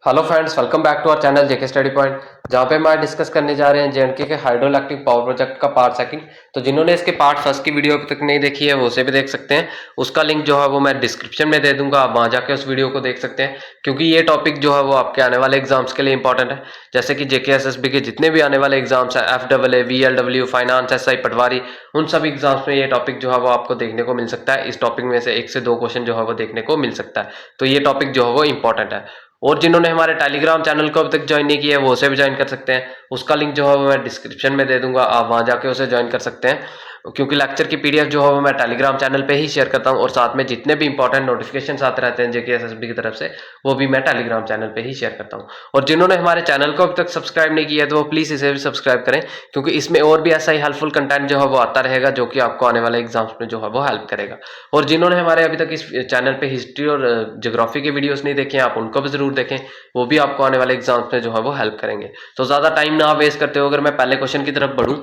Hello friends, welcome back to our channel JK study point, जहां पे मैं discuss करने जा रहे हैं जेएंडके के हाइड्रो इलेक्ट्रिक पावर प्रोजेक्ट का पार्ट सेकंड। तो जिन्होंने इसके पार्ट फर्स्ट की वीडियो अभी तक नहीं देखी है वो उसे भी देख सकते हैं। उसका लिंक जो है वो मैं डिस्क्रिप्शन में दे दूंगा, आप वहां जाके उस वीडियो को देख सकते हैं, क्योंकि ये टॉपिक जो है वो आपके आने वाले एग्जाम्स के लिए इंपॉर्टेंट है। जैसे कि जेके एसएसबी के जितने भी आने वाले एग्जाम्स है, FAA, VLW, फाइनेंस, SI, पटवारी, उन सभी एग्जाम्स में ये टॉपिक जो है वो आपको देखने को मिल सकता है। इस टॉपिक में से 1 से 2 क्वेश्चन जो है वो देखने को मिल सकता है। तो ये टॉपिक जो है वो इंपॉर्टेंट है। और जिन्होंने हमारे टेलीग्राम चैनल को अभी तक ज्वाइन नहीं किया है वो उसे भी ज्वाइन कर सकते हैं। उसका लिंक जो है वो मैं डिस्क्रिप्शन में दे दूंगा, आप वहां जाके उसे ज्वाइन कर सकते हैं, क्योंकि लेक्चर की पीडीएफ जो है वो मैं टेलीग्राम चैनल पे ही शेयर करता हूं, और साथ में जितने भी इंपॉर्टेंट नोटिफिकेशन आते रहते हैं जेके एसएसबी की तरफ से वो भी मैं टेलीग्राम चैनल पे ही शेयर करता हूं। और जिन्होंने हमारे चैनल को अभी तक सब्सक्राइब नहीं किया है तो वो प्लीज इसे भी सब्सक्राइब करें, क्योंकि इसमें और भी ऐसा ही हेल्पफुल कंटेंट जो है वो आता रहेगा जो कि आपको आने वाले एग्जाम्स में जो है वो हेल्प करेगा। और जिन्होंने हमारे अभी तक इस चैनल पे हिस्ट्री और ज्योग्राफी के वीडियोस नहीं देखे हैं आप उनको भी जरूर देखें, वो भी आपको आने वाले एग्जाम्स में जो है वो हेल्प करेंगे। तो ज्यादा टाइम ना वेस्ट करते हो, अगर मैं पहले क्वेश्चन की तरफ बढ़ूं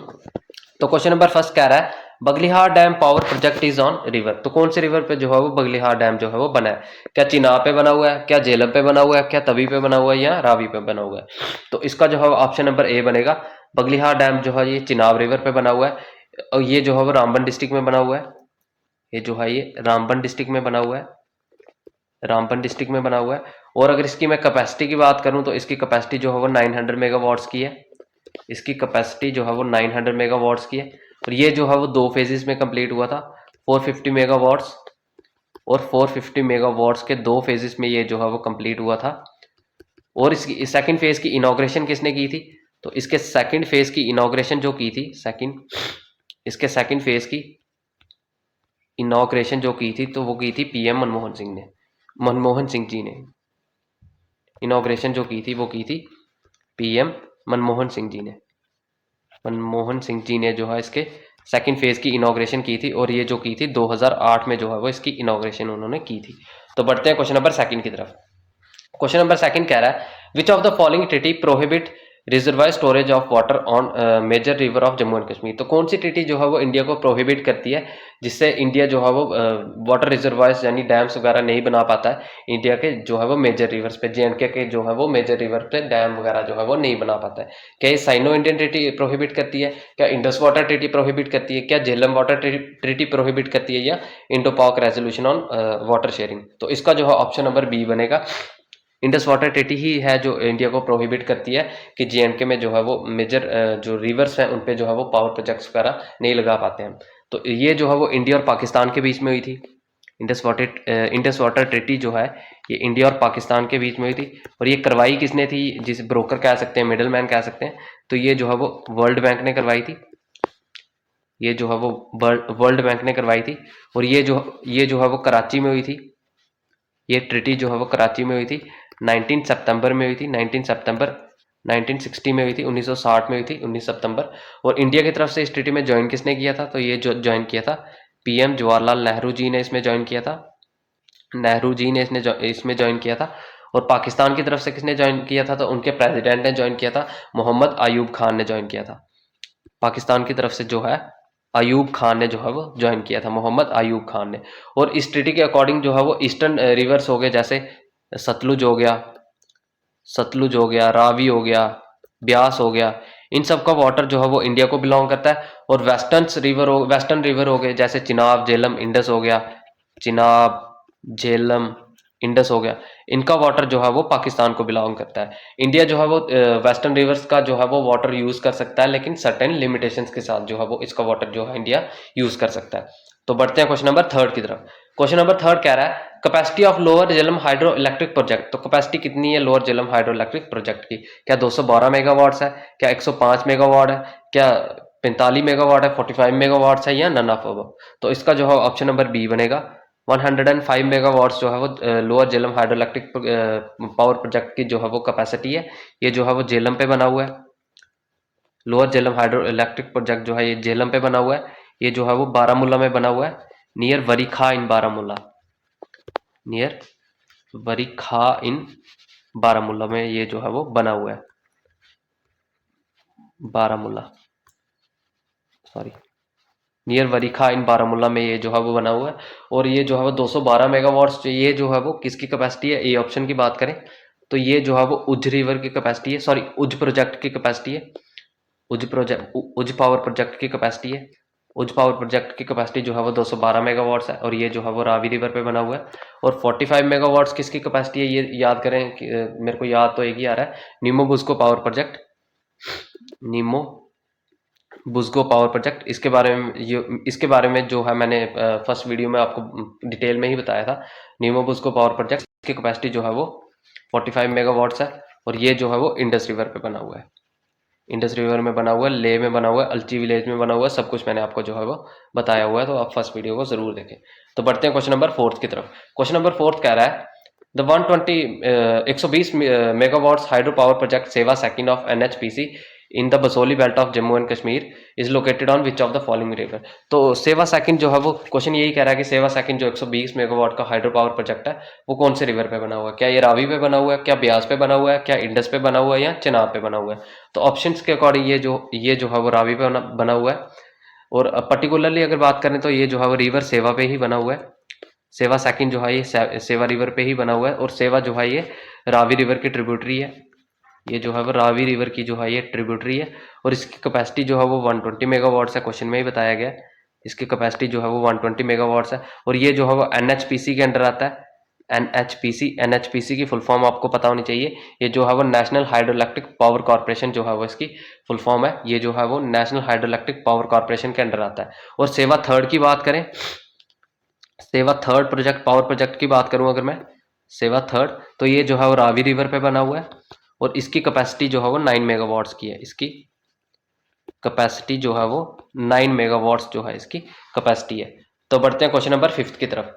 तो क्वेश्चन नंबर फर्स्ट कह रहा है Baglihar dam power project is on river. तो कौन से रिवर पे जो है वो बगलिहार डैम जो है वो बना है? क्या चिनाब पे बना हुआ है, क्या झेलम पे बना हुआ है, क्या तवी पे बना हुआ है, या रावी पे बना हुआ है? तो इसका जो है ऑप्शन नंबर ए बनेगा। बगलिहार डैम जो है ये चिनाब रिवर पे बना हुआ है, और ये जो है वो रामबन डिस्ट्रिक्ट में बना हुआ है। ये जो है ये रामबन डिस्ट्रिक्ट में बना हुआ है, रामबन डिस्ट्रिक्ट में बना हुआ है। और अगर इसकी मैं कैपेसिटी की बात करूं तो इसकी कैपेसिटी जो है वो 900 मेगावाट्स की है। इसकी कैपेसिटी जो है वो 900 मेगावाट्स की है, और ये जो है वो 2 फेजेस में कंप्लीट हुआ था, 450 मेगावाट्स और 450 मेगावाट्स के 2 फेजेस में ये जो है वो कंप्लीट हुआ था। और इसकी सेकंड फेज की इनॉग्रेशन किसने की थी? तो इसके सेकंड फेज की इनॉग्रेशन जो की थी, इसके सेकंड फेज की इनॉग्रेशन जो की थी तो वो की थी पीएम मनमोहन सिंह जी ने। इनॉग्रेशन जो की थी वो की थी पीएम मनमोहन सिंह जी ने। मनमोहन सिंह जी ने जो है इसके सेकंड फेज की इनॉग्रेशन की थी, और ये जो की थी 2008 में जो है वो इसकी इनॉग्रेशन उन्होंने की थी। तो बढ़ते हैं क्वेश्चन नंबर सेकंड की तरफ। क्वेश्चन नंबर सेकंड कह रहा है which of the following treaty prohibit reservoir storage of water on major river of Jammu and Kashmir. तो कौन सी ट्रीटी जो है वो इंडिया को प्रोहिबिट करती है, जिससे इंडिया जो है वो वाटर रिजर्वायर्स यानी डैम्स वगैरह नहीं बना पाता है इंडिया के जो है वो मेजर रिवर्स पे, जेएंडके के जो है वो मेजर रिवर पे डैम वगैरह जो है वो नहीं बना पाता है? क्या ये साइनो इंडियन ट्रीटी प्रोहिबिट करती है, क्या इंडस वाटर ट्रीटी प्रोहिबिट करती है, क्या झेलम वाटर ट्रीटी प्रोहिबिट करती है, या इंडो पाक रेजोल्यूशन ऑन वाटर शेयरिंग? तो इसका जो है ऑप्शन नंबर बी बनेगा। इंडस वाटर ट्रीटी ही है जो इंडिया को प्रोहिबिट करती है कि जेएंडके में जो है वो मेजर जो रिवर्स हैं उन पे जो है वो पावर प्रोजेक्ट्स वगैरह नहीं लगा पाते हैं। तो ये जो है वो इंडिया और पाकिस्तान के बीच में हुई थी। इंडस वाटर ट्रीटी जो है ये इंडिया और पाकिस्तान के बीच में हुई थी, और ये करवाई किसने थी? जिस ब्रोकर कह सकते हैं, मिडल मैन कह सकते हैं, तो ये जो है वो वर्ल्ड बैंक ने करवाई थी। ये जो है वो वर्ल्ड बैंक ने करवाई थी, और ये जो है वो कराची में हुई थी। ये ट्रीटी जो है वो कराची में हुई थी, 19 सितंबर में हुई थी, 19 सितंबर 1960 में हुई थी, 1960 में हुई थी 19 सितंबर। और इंडिया की तरफ से इस ट्रीटी में ज्वाइन किसने किया था? तो ये जो ज्वाइन किया था पीएम जवाहरलाल नेहरू जी ने इसमें ज्वाइन किया था। नेहरू जी ने इसमें ज्वाइन किया था। और पाकिस्तान की तरफ से किसने ज्वाइन किया था? तो उनके प्रेसिडेंट ने ज्वाइन किया था, मोहम्मद अयूब खान ने ज्वाइन किया था। पाकिस्तान की तरफ से जो है अयूब खान ने जो है वो ज्वाइन किया था, मोहम्मद अयूब खान ने। और इस ट्रीटी के अकॉर्डिंग जो है वो ईस्टर्न रिवर्स हो गए, जैसे सतलुज हो गया, रावी हो गया, ब्यास हो गया, इन सब का वाटर जो है वो इंडिया को बिलोंग करता है। और वेस्टर्न रिवर हो गए, जैसे चिनाब, झेलम, इंडस हो गया, चिनाब, झेलम, इंडस हो गया, इनका वाटर जो है वो पाकिस्तान को बिलोंग करता है। इंडिया जो है वो वेस्टर्न रिवर्स का जो है वो वाटर यूज कर सकता है, लेकिन सर्टेन लिमिटेशंस के साथ जो है वो इसका वाटर जो है इंडिया यूज कर सकता है। तो बढ़ते हैं क्वेश्चन नंबर थर्ड की तरफ। क्वेश्चन नंबर थर्ड कह रहा है capacity of lower Jhelum hydro electric project. तो कैपेसिटी कितनी है lower Jhelum hydro electric project की? क्या 212 मेगावाट्स है, क्या 105 मेगावाट है, क्या 45 मेगावाट है, 45 मेगावाट्स है, या नन ऑफ अबव? तो इसका जो है ऑप्शन नंबर बी बनेगा। 105 मेगावाट्स जो है वो lower Jhelum hydro electric power project की जो है वो कैपेसिटी है। ये जो है वो झेलम पे बना हुआ है। Lower Jhelum hydro electric project जो है ये झेलम पे बना हुआ है। ये जो है वो बारामूला में बना हुआ है, नियर वरीखा इन बारामूला, नियर वरीखा इन बारामूला में ये जो है वो बना हुआ है। बारामूला, सॉरी, नियर वरीखा इन बारामूला में ये जो है वो बना हुआ है। और ये जो है वो 212 मेगावाट्स, ये जो है वो किसकी कैपेसिटी है? ए ऑप्शन की बात करें तो ये जो है वो उज रिवर की कैपेसिटी है, सॉरी उज प्रोजेक्ट की कैपेसिटी है, उज पावर प्रोजेक्ट की कैपेसिटी है। उज पावर प्रोजेक्ट की कैपेसिटी जो है वो 212 मेगावाट्स है और ये जो है वो रावी रिवर पे बना हुआ है। और 45 मेगावाट्स किसकी कैपेसिटी है ये याद करें कि मेरे को याद तो एक ही आ रहा है, नीमो बुस्को पावर प्रोजेक्ट, नीमो बुस्को पावर प्रोजेक्ट। इसके बारे में जो है मैंने फर्स्ट वीडियो में आपको डिटेल में ही बताया था। नीमो बुस्को पावर प्रोजेक्ट की कैपेसिटी जो है वो 45 मेगावाट्स है और ये जो है वो इंडस रिवर पे बना हुआ है, इंडस रिवर में बना हुआ है, लेह में बना हुआ है, अलची विलेज में बना हुआ है, सब कुछ मैंने आपको जो है वो बताया हुआ है, तो आप फर्स्ट वीडियो को जरूर देखें। तो बढ़ते हैं क्वेश्चन नंबर 4 की तरफ। क्वेश्चन नंबर 4 कह रहा है the 120 megawatts hydro power project Sewa second of NHPC in the Basohli belt of Jammu and Kashmir is located on which of the following river. तो सेवा सेकंड जो है वो क्वेश्चन यही कह रहा है कि सेवा सेकंड जो 120 मेगावाट का हाइड्रो पावर प्रोजेक्ट है वो कौन से रिवर पे बना हुआ है, क्या ये रावी पे बना हुआ है, क्या ब्यास पे बना हुआ है, क्या इंडस पे बना हुआ है या चिनाब पे बना हुआ है। तो ऑप्शंस के अकॉर्डिंग ये जो है वो रावी पे बना हुआ है और पर्टिकुलरली अगर बात करें तो ये जो है वो रिवर सेवा पे ही बना हुआ है। सेवा सेकंड जो है ये सेवा रिवर पे ही बना हुआ है और सेवा जो है ये रावी रिवर की ट्रिब्यूटरी है। ये जो है वो रावी रिवर की जो है ये ट्रिब्यूटरी है और इसकी कैपेसिटी जो है वो 120 मेगावाट्स है, क्वेश्चन में ही बताया गया है। इसकी कैपेसिटी जो है वो 120 मेगावाट्स है और ये जो है वो एनएचपीसी के अंडर आता है। एनएचपीसी की फुल फॉर्म आपको पता होनी चाहिए। ये जो है वो national hydro electric power corporation जो है वो इसकी फुल फॉर्म है। ये जो है वो national hydro electric power corporation के अंडर आता है। और सेवा थर्ड की बात करें, सेवा थर्ड प्रोजेक्ट पावर प्रोजेक्ट की बात करूं अगर मैं, सेवा थर्ड, तो ये जो है वो रावी रिवर पे बना हुआ है और इसकी कैपेसिटी जो है वो 9 मेगावाट्स की है। इसकी कैपेसिटी जो है वो 9 मेगावाट्स जो है इसकी कैपेसिटी है। तो बढ़ते हैं क्वेश्चन नंबर 5 की तरफ।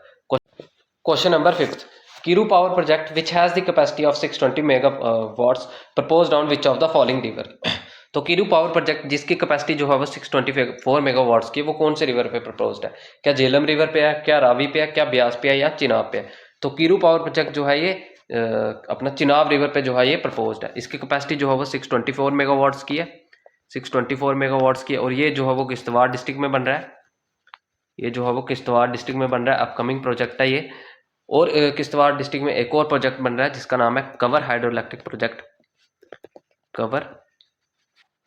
Question number 5, Kiru Power Project which has the capacity of 620 megawatts proposed on which of the following river। तो कीरू पावर प्रोजेक्ट जिसकी कैपेसिटी जो है वो 624 मेगावाट्स की, वो कौन से रिवर पे प्रपोज्ड है, क्या झेलम रिवर पे है, क्या रावी पे है, क्या ब्यास पे है या चिनाब पे है। तो कीरू पावर प्रोजेक्ट जो है ये अपना चिनाब रिवर पे जो है ये प्रपोज्ड है। इसकी कैपेसिटी जो है वो 624 मेगावाट्स की है, 624 मेगावाट्स की है और ये जो है वो किश्तवाड़ डिस्ट्रिक्ट में बन रहा है। ये जो है वो किश्तवाड़ डिस्ट्रिक्ट में बन रहा है, अपकमिंग प्रोजेक्ट है ये। और किश्तवाड़ डिस्ट्रिक्ट में एक और प्रोजेक्ट बन रहा है जिसका नाम है cover hydro electric project, cover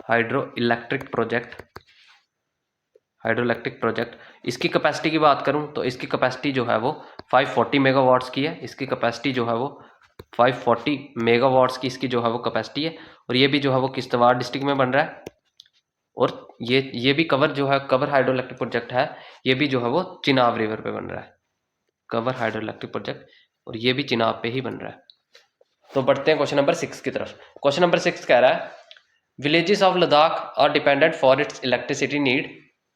hydro electric project, hydro electric project. इसकी कैपेसिटी की बात करूं तो इसकी कैपेसिटी जो है वो 540 मेगावाट्स की है। इसकी कैपेसिटी जो है वो 540 मेगावाट्स की इसकी जो है वो कैपेसिटी है और ये भी जो है वो किश्तवाड़ डिस्ट्रिक्ट में बन रहा है। और ये भी कवर जो है कवर हाइड्रो इलेक्ट्रिक प्रोजेक्ट है, ये भी जो है वो चिनाब रिवर पे बन रहा है, कवर हाइड्रो इलेक्ट्रिक प्रोजेक्ट, और ये भी चिनाब पे ही बन रहा है। तो बढ़ते हैं क्वेश्चन नंबर 6 की तरफ। क्वेश्चन नंबर 6 कह रहा है villages of Ladakh are dependent for its electricity need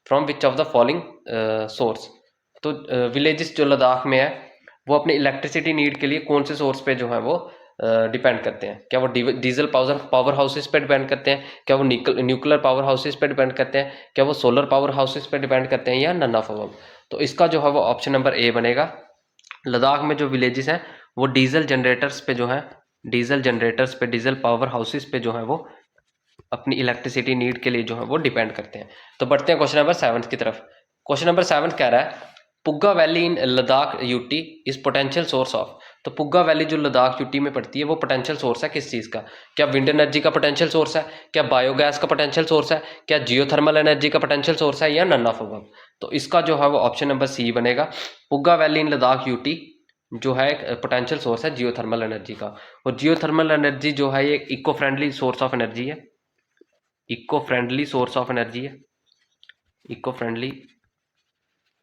from which of the following source. तो विलेजेस जो लद्दाख में है वो अपनी इलेक्ट्रिसिटी नीड के लिए कौन से सोर्स पे जो है वो डिपेंड करते हैं, क्या वो डीजल पावर हाउसेस पे डिपेंड करते हैं, क्या वो न्यूक्लियर पावर हाउसेस पे डिपेंड करते हैं, क्या वो सोलर पावर हाउसेस पे डिपेंड करते हैं या नन ऑफ अबव। तो इसका जो है वो ऑप्शन नंबर ए बनेगा। लद्दाख में जो विलेजेस हैं वो डीजल जनरेटर्स पे जो है, डीजल जनरेटर्स पे, डीजल पावर हाउसेस पे जो है वो अपनी इलेक्ट्रिसिटी नीड के लिए जो है वो डिपेंड करते हैं। तो बढ़ते हैं क्वेश्चन नंबर 7 की तरफ। क्वेश्चन नंबर 7 कह रहा है Puga valley in Ladakh UT is potential source of. तो पुग्गा वैली जो लद्दाख यूटी में पड़ती है वो पोटेंशियल सोर्स है किस चीज़ का, क्या विंड एनर्जी का पोटेंशियल सोर्स है, क्या बायोगैस का पोटेंशियल सोर्स है, क्या जियोथर्मल एनर्जी का पोटेंशियल सोर्स है या नन ऑफ अबव। तो इसका जो है वो ऑप्शन नंबर सी बनेगा। Puga valley in Ladakh UT जो है पोटेंशियल सोर्स है जियोथर्मल एनर्जी का। और जियोथर्मल एनर्जी जो है ये eco friendly source of energy है, eco friendly source of energy है, eco friendly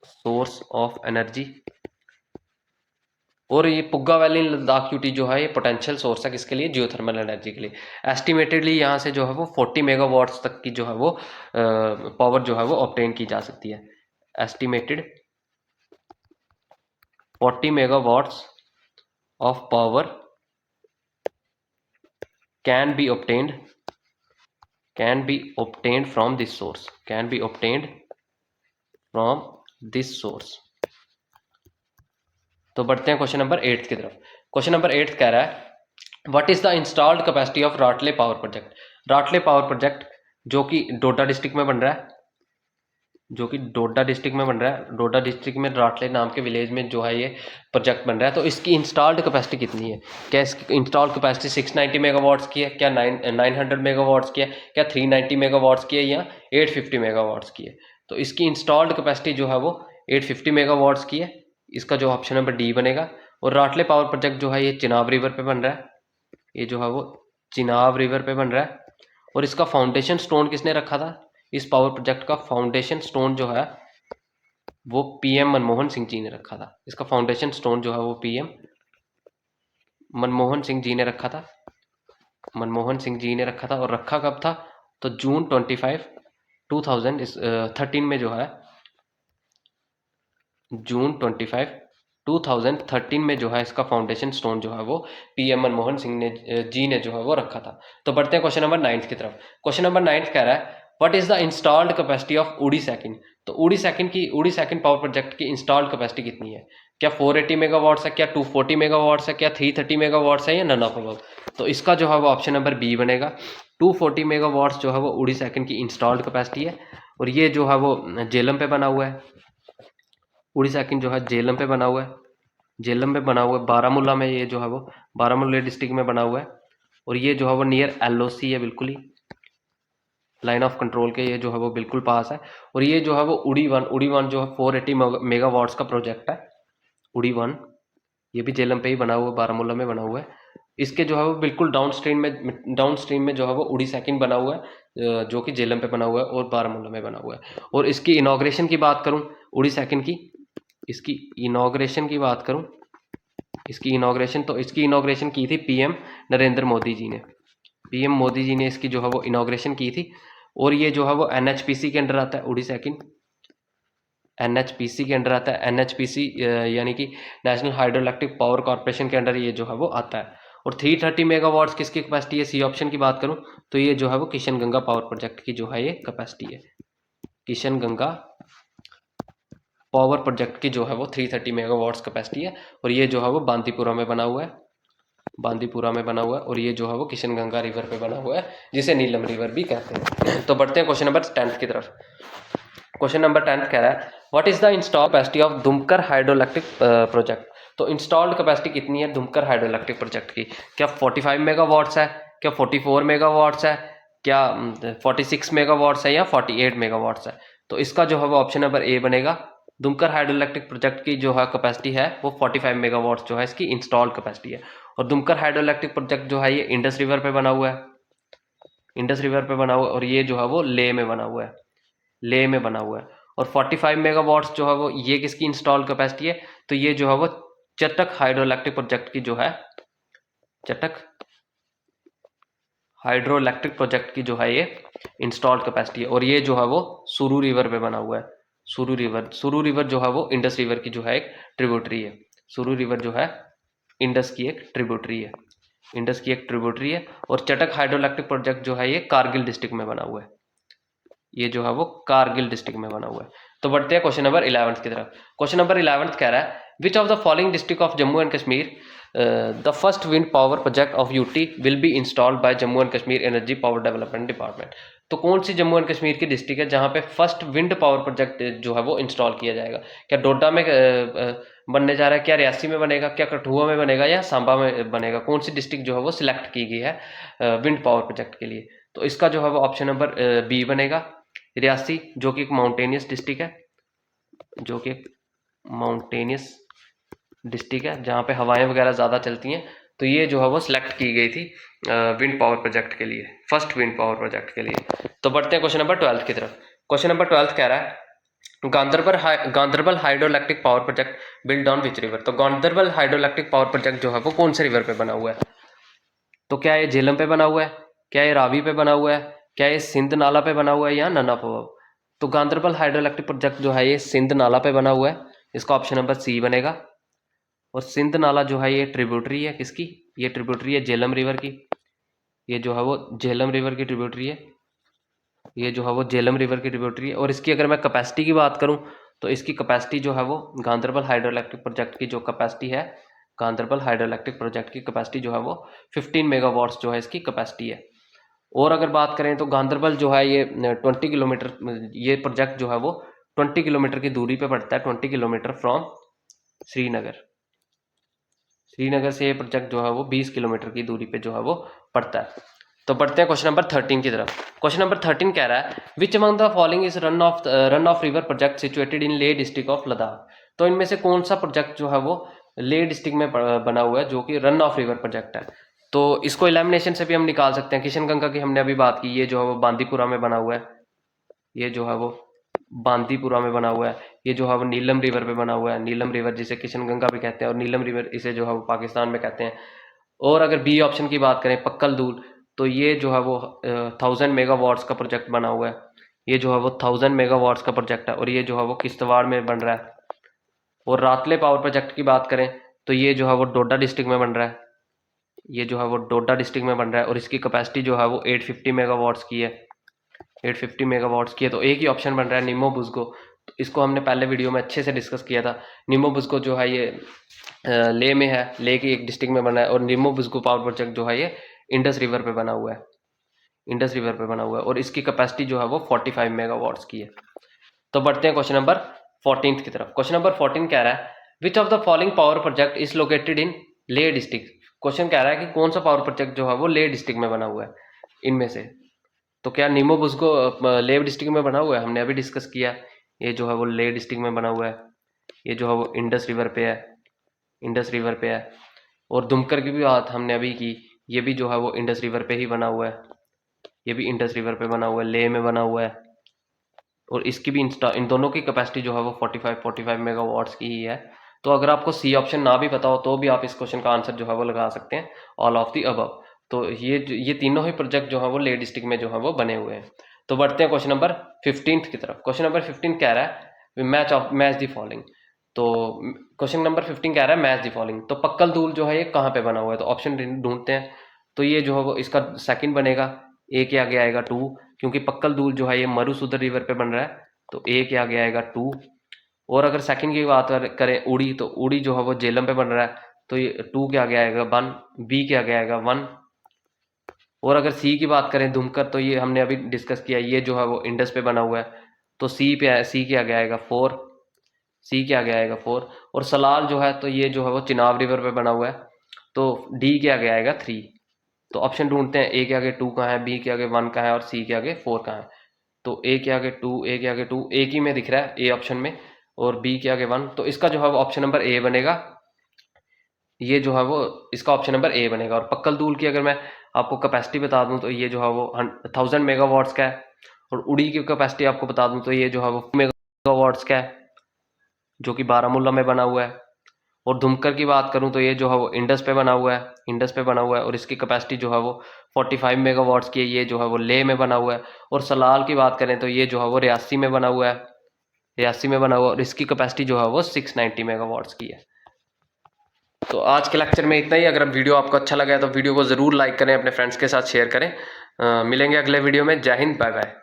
source of energy. और ये पुग्गा वैली लद्दाख यूटी जो है ये पोटेंशियल सोर्स है किसके लिए, जियोथर्मल एनर्जी के लिए। एस्टिमेटेडली यहाँ से जो है वो 40 मेगावाट्स तक की जो है वो पावर जो है वो ऑब्टेन की जा सकती है। Estimated 40 megawatts of power can be obtained from this source, can be obtained from this source। तो बढ़ते हैं क्वेश्चन नंबर 8 की तरफ। क्वेश्चन नंबर 8 कह रहा है what is the installed capacity of Ratle power project. Ratle power project जो कि डोडा डिस्ट्रिक्ट में बन रहा है, जो कि डोडा डिस्ट्रिक्ट में बन रहा है। डोडा डिस्ट्रिक्ट में राटले नाम के विलेज में जो है ये प्रोजेक्ट बन रहा है। तो इसकी इंस्टॉल्ड कैपेसिटी कितनी है? क्या इसकी इंस्टॉल्ड कैपेसिटी 690 मेगावाट्स की है, क्या 900 मेगावाट्स की है, क्या 390 मेगावाट्स की है, या 850 मेगावाट्स की है? तो इसकी इंस्टॉल्ड कैपेसिटी जो है वो 850 मेगावाट्स की है। इसका जो ऑप्शन नंबर डी बनेगा। और राटले पावर प्रोजेक्ट जो है ये चिनाब रिवर पे बन रहा है। ये जो है वो चिनाब रिवर पे बन रहा है। और इसका फाउंडेशन स्टोन किसने रखा था? इस पावर प्रोजेक्ट का फाउंडेशन स्टोन जो है वो पीएम मनमोहन सिंह जी ने रखा था। इसका फाउंडेशन स्टोन जो है वो पीएम मनमोहन सिंह जी ने रखा था। मनमोहन सिंह जी ने रखा था। और रखा कब था? तो जून 25 2013 में जो है, जून 25 2013 में जो है इसका फाउंडेशन स्टोन जो है वो पीएम मनमोहन सिंह ने जी ने जो है वो रखा था। तो बढ़ते हैं क्वेश्चन नंबर 9 की तरफ। क्वेश्चन नंबर 9 कह रहा है what is the installed capacity of उड़ी सेकंड। तो उड़ी सेकंड पावर प्रोजेक्ट की इंस्टॉल्ड कैपेसिटी कितनी है? क्या 480 मेगावाट्स है, क्या 240 मेगावाट्स है, क्या 330 मेगावाट्स है, या नन ऑफ अबव? तो इसका जो है वो ऑप्शन नंबर बी बनेगा। 240 मेगावाट्स जो है वो उड़ी सेकंड की इंस्टॉल्ड कैपेसिटी है। और ये जो है वो जेलम पे बना हुआ है। उड़ी सेकंड जो है जेलम पे बना हुआ है। जेलम में बना हुआ है, बारामूला में, ये जो है वो बारामूला डिस्ट्रिक्ट में बना हुआ है। और ये जो है वो नियर एलओसी है, बिल्कुल ही लाइन ऑफ कंट्रोल के ये जो है वो बिल्कुल पास है। और ये जो है वो उड़ी वन जो है 480 मेगावाट्स का प्रोजेक्ट है। उड़ी वन ये भी जेलम पे ही बना हुआ है, बारामूला में बना हुआ है। इसके जो है वो बिल्कुल डाउन स्ट्रीम में जो है वो उड़ी सेकंड बना हुआ है, जो कि जेलम पे बना हुआ है और बारामूला में बना हुआ है। और इसकी इनॉग्रेशन की बात करूं, उड़ी सेकंड की इसकी इनॉग्रेशन की बात करूं, इसकी इनॉग्रेशन की थी पीएम नरेंद्र मोदी जी ने। पीएम मोदी जी ने इसकी जो है वो इनॉग्रेशन की थी। और ये जो है वो एनएचपीसी के अंडर आता है। उड़ी सेकंड एनएचपीसी के अंडर आता है। एनएचपीसी यानी कि national hydro electric power corporation के अंडर ये जो है वो आता है। और 330 मेगावाट्स किसकी कैपेसिटी है? सी ऑप्शन की बात करूं तो ये जो है वो किशन गंगा पावर प्रोजेक्ट की जो है ये कैपेसिटी है। किशन गंगा पावर प्रोजेक्ट की जो है वो 330 मेगावाट्स कैपेसिटी है। और ये जो है वो बांदीपुरा में बना हुआ है। बांदीपुरा में बना हुआ है। और ये जो है वो किशन गंगा रिवर पे बना हुआ है, जिसे नीलम रिवर भी कहते हैं। तो बढ़ते हैं क्वेश्चन नंबर 10 की तरफ। क्वेश्चन नंबर 10 कह रहा है what is the install capacity of Dumkhar hydro electric project. तो इंस्टॉल्ड कैपेसिटी कितनी है दुमकर हाइड्रो इलेक्ट्रिक प्रोजेक्ट की? क्या 45 मेगावाट्स है, क्या 44 मेगावाट्स है, क्या 46 मेगावाट्स है, या 48 मेगावाट्स है? तो इसका जो है वो ऑप्शन नंबर ए बनेगा। दुमकर हाइड्रो इलेक्ट्रिक प्रोजेक्ट की जो है कैपेसिटी है वो 45 मेगावाट्स जो है इसकी इंस्टॉल्ड कैपेसिटी है। और दुमकर हाइड्रो इलेक्ट्रिक प्रोजेक्ट जो है ये इंडस रिवर पे बना हुआ है। इंडस रिवर पे बना हुआ है। और ये जो है वो लेह में बना हुआ है। लेह में बना हुआ है। और 45 मेगावाट्स जो है वो ये किसकी इंस्टॉल कैपेसिटी है? तो ये जो है वो चटक हाइड्रो इलेक्ट्रिक प्रोजेक्ट की जो है, चटक हाइड्रो इलेक्ट्रिक प्रोजेक्ट की जो है ये इंस्टॉल्ड कैपेसिटी है। और ये जो है वो सुरू रिवर पे बना हुआ है। सुरू रिवर जो है वो इंडस रिवर की जो है एक ट्रिब्यूटरी है। सुरू रिवर जो है इंडस की एक ट्रिब्यूटरी है। इंडस की एक ट्रिब्यूटरी है। और चटक हाइड्रो इलेक्ट्रिक प्रोजेक्ट जो है ये कारगिल डिस्ट्रिक्ट में बना हुआ है। ये जो है वो कारगिल डिस्ट्रिक्ट में बना हुआ है। तो बढ़ते हैं क्वेश्चन नंबर 11 की तरफ। क्वेश्चन नंबर 11 कह रहा है which of the following district of Jammu and Kashmir the first wind power project of UT will be installed by Jammu and Kashmir energy power development department. तो कौन सी जम्मू एंड कश्मीर की डिस्ट्रिक्ट है जहां पे फर्स्ट विंड पावर प्रोजेक्ट जो है वो इंस्टॉल किया जाएगा? क्या डोडा में बनने जा रहा है, क्या रियासी में बनेगा, क्या कठुआ में बनेगा, या सांबा में बनेगा? कौन सी डिस्ट्रिक्ट जो है वो सिलेक्ट की गई है विंड पावर प्रोजेक्ट के लिए? तो इसका जो है वो ऑप्शन नंबर बी बनेगा, रियासी, जो कि एक माउंटेनियस डिस्ट्रिक्ट है, जो कि एक माउंटेनियस डिस्ट्रिक्ट है जहाँ पे हवाएं वगैरह ज़्यादा चलती हैं। तो ये जो है वो सिलेक्ट की गई थी विंड पावर प्रोजेक्ट के लिए, फर्स्ट विंड पावर प्रोजेक्ट के लिए। तो बढ़ते हैं क्वेश्चन नंबर 12 की तरफ। क्वेश्चन नंबर 12 कह रहा है Ganderbal hydro electric power project build on which river. तो Ganderbal hydro electric power project जो है वो कौन से रिवर पे बना हुआ है? तो क्या ये झेलम पे बना हुआ है, क्या ये रावी पे बना हुआ है, क्या ये सिंध नाला पे बना हुआ है, या नन ऑफ अबव? तो गांधरबल हाइड्रो इलेक्ट्रिक प्रोजेक्ट जो है ये सिंध नाला पे बना हुआ है। इसका ऑप्शन नंबर सी बनेगा। और सिंध नाला जो है ये ट्रिब्यूटरी है किसकी? ये ट्रिब्यूटरी है झेलम रिवर की। ये जो है वो झेलम रिवर की ट्रिब्यूटरी है। ये जो है वो झेलम रिवर की ट्रिब्यूटरी है। और इसकी अगर मैं कैपेसिटी की बात करूं तो इसकी कैपेसिटी जो है वो गांधरबल हाइड्रो इलेक्ट्रिक प्रोजेक्ट की जो कैपेसिटी है, गांधरबल हाइड्रो इलेक्ट्रिक प्रोजेक्ट की कैपेसिटी जो है वो 15 मेगावाट्स जो है इसकी कैपेसिटी है। और अगर बात करें तो गांधरबल जो है ये 20 किलोमीटर, ये प्रोजेक्ट जो है वो 20 किलोमीटर की दूरी पे पड़ता है, 20 किलोमीटर फ्रॉम श्रीनगर। श्रीनगर से ये प्रोजेक्ट जो है वो 20 किलोमीटर की दूरी पे जो है वो पड़ता है। तो बढ़ते हैं क्वेश्चन नंबर 13 की तरफ। क्वेश्चन नंबर 13 कह रहा है which among the following is run of river project situated in Leh district of Ladakh. तो इनमें से कौन सा प्रोजेक्ट जो है वो लेह डिस्ट्रिक्ट में बना हुआ है जो कि रन ऑफ रिवर प्रोजेक्ट है। तो इसको एलिमिनेशन से भी हम निकाल सकते हैं। किशनगंगा की हमने अभी बात की, ये जो है वो बांदीपुरा में बना हुआ है, ये जो है वो बांदीपुरा में बना हुआ है। ये जो है वो नीलम रिवर पे बना हुआ है, नीलम रिवर जिसे किशनगंगा भी कहते हैं और नीलम रिवर इसे जो है वो पाकिस्तान में कहते हैं। और अगर बी ऑप्शन की बात करें पक्कल दूल, तो ये जो है वो 1000 मेगावाट्स का प्रोजेक्ट बना हुआ है। ये जो है वो 1000 मेगावाट्स का प्रोजेक्ट है और ये जो है वो किश्तवाड़ में बन रहा है। और रातले पावर प्रोजेक्ट की बात करें तो ये जो है वो डोडा डिस्ट्रिक्ट में बन रहा है, ये जो है वो डोडा डिस्ट्रिक्ट में बन रहा है और इसकी कैपेसिटी जो है वो 850 मेगावाट्स की है, 850 मेगावाट्स की है। तो एक ही ऑप्शन बन रहा है निमो बुस्को। तो इसको हमने पहले वीडियो में अच्छे से डिस्कस किया था। निमो बुस्को जो है ये लेह में है, लेह की एक डिस्ट्रिक्ट में बना है और निमो बुस्को पावर प्रोजेक्ट जो है ये इंडस रिवर पे बना हुआ है, इंडस रिवर पे बना हुआ है और इसकी कैपेसिटी जो है वो 45 मेगावाट्स की है। तो बढ़ते हैं क्वेश्चन नंबर 14 की तरफ। क्वेश्चन नंबर 14 कह रहा है which of the following power project is located in Leh district. Question कह रहा है कि कौन सा पावर प्रोजेक्ट जो है वो लेह डिस्ट्रिक्ट में बना हुआ है इनमें से। तो क्या निमो बुस्को लेह डिस्ट्रिक्ट में बना हुआ है, हमने अभी डिस्कस किया। ये जो है वो लेह डिस्ट्रिक्ट में बना हुआ है, ये जो है वो इंडस रिवर पे है, इंडस रिवर पे है। और दुमकर की भी बात हमने अभी की, ये भी जो है वो इंडस रिवर पे ही बना हुआ है, ये भी इंडस रिवर पे बना हुआ है, लेह में बना हुआ है। और इसकी भी इन दोनों की कैपेसिटी जो है वो 45 मेगावाट्स की ही है। तो अगर आपको सी ऑप्शन ना भी पता हो तो भी आप इस क्वेश्चन का आंसर जो है वो लगा सकते हैं, ऑल ऑफ द अबव। तो ये तीनों ही प्रोजेक्ट जो है वो लेह डिस्ट्रिक्ट में जो है वो बने हुए हैं। तो बढ़ते हैं क्वेश्चन नंबर 15 की तरफ। क्वेश्चन नंबर 15 कह रहा है मैच द फॉलोइंग। तो क्वेश्चन नंबर 15 कह रहा है मैच द फॉलोइंग। तो पक्कल दूल जो है ये कहाँ पे बना हुआ है, तो ऑप्शन ढूंढते हैं। तो ये जो है वो इसका सेकंड बनेगा, ए के आगे आएगा 2, क्योंकि पक्कल दूल जो है ये मरुसूदर रिवर पे बन रहा है, तो ए के आगे आएगा 2। और अगर सेकंड की बात करें उड़ी, तो उड़ी जो है वो जेलम पे बन रहा है, तो ये 2 के आगे आएगा 1, बी के आगे आएगा 1। और अगर सी की बात करें धुमकर, तो ये हमने अभी डिस्कस किया, ये जो है वो इंडस पे बना हुआ है, तो सी के आगे आएगा 4, सी के आगे आएगा 4। और सलाल जो है तो ये जो है वो चिनाब रिवर पे बना हुआ है, तो डी के आगे आएगा 3। तो ऑप्शन ढूंढते हैं, ए के आगे 2 कहाँ है, बी के आगे 1 कहाँ है और सी के आगे 4 कहाँ है। तो ए के आगे 2, ए के आगे 2 एक ही में दिख रहा है ए ऑप्शन में, और बी के आगे 1। तो इसका जो है वो ऑप्शन नंबर ए बनेगा, ये जो है वो इसका ऑप्शन नंबर ए बनेगा। और पक्कल दूल की अगर मैं आपको कैपेसिटी बता दूं तो ये जो है वो 1000 मेगावाट्स का है। और उड़ी की कैपेसिटी आपको बता दूं तो ये जो है वो मेगावाट्स का है, जो कि बारामूला में बना हुआ है। और धुमकर की बात करूं तो ये जो है वो इंडस पे बना हुआ है, इंडस पे बना हुआ है और इसकी कैपेसिटी जो है वो 45 मेगावाट्स की है, ये जो है वो लेह में बना हुआ है। और सलाल की बात करें तो ये जो है वो रियासी में बना हुआ है, रियासी में बना हुआ है और इसकी कैपेसिटी जो है वो 690 मेगावाट्स की है। तो आज के लेक्चर में इतना ही। अगर वीडियो आपको अच्छा लगा है तो वीडियो को ज़रूर लाइक करें, अपने फ्रेंड्स के साथ शेयर करें। मिलेंगे अगले वीडियो में। जय हिंद, बाय बाय।